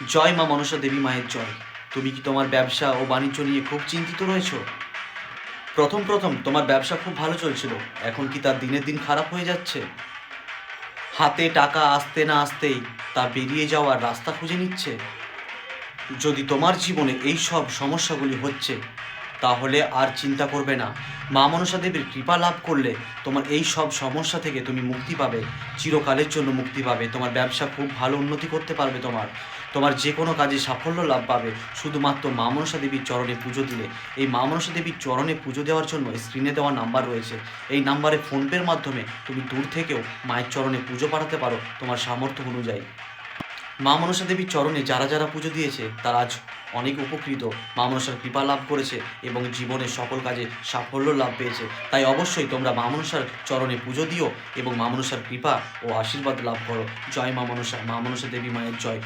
জয় মা মনসা দেবী মায়ের জয়। তুমি কি তোমার ব্যবসা ও বাণিজ্য নিয়ে খুব চিন্তিত রয়েছো? প্রথম প্রথম তোমার ব্যবসা খুব ভালো চলছিল, এখন কি তা দিনের দিন খারাপ হয়ে যাচ্ছে? হাতে টাকা আসতে না আসতেই তা বেরিয়ে যাওয়ার রাস্তা খুঁজে নিচ্ছে? যদি তোমার জীবনে এই সব সমস্যাগুলি হচ্ছে, তাহলে আর চিন্তা করবে না। মা মনসা দেবীর কৃপা লাভ করলে তোমার এই সব সমস্যা থেকে তুমি মুক্তি পাবে, চিরকালের জন্য মুক্তি পাবে। তোমার ব্যবসা খুব ভালো উন্নতি করতে পারবে, তোমার যে কোনো কাজে সাফল্য লাভ পাবে শুধুমাত্র মা মনসা দেবীর চরণে পুজো দিলে। এই মা মনসা দেবীর চরণে পুজো দেওয়ার জন্য স্ক্রিনে দেওয়া নাম্বার রয়েছে, এই নাম্বারে ফোনপের মাধ্যমে তুমি দূর থেকেও মায়ের চরণে পুজো পাঠাতে পারো তোমার সামর্থ্য অনুযায়ী। মা মনসা দেবীর চরণে যারা যারা পুজো দিয়েছে তারা আজ অনেক উপকৃত, মা মনসার কৃপা লাভ করেছে এবং জীবনের সকল কাজে সাফল্য লাভ পেয়েছে। তাই অবশ্যই তোমরা মা মনসার চরণে পুজো দিও এবং মা মনসার কৃপা ও আশীর্বাদ লাভ করো। জয় মা মনসা, মা মনসা দেবী মায়ের জয়।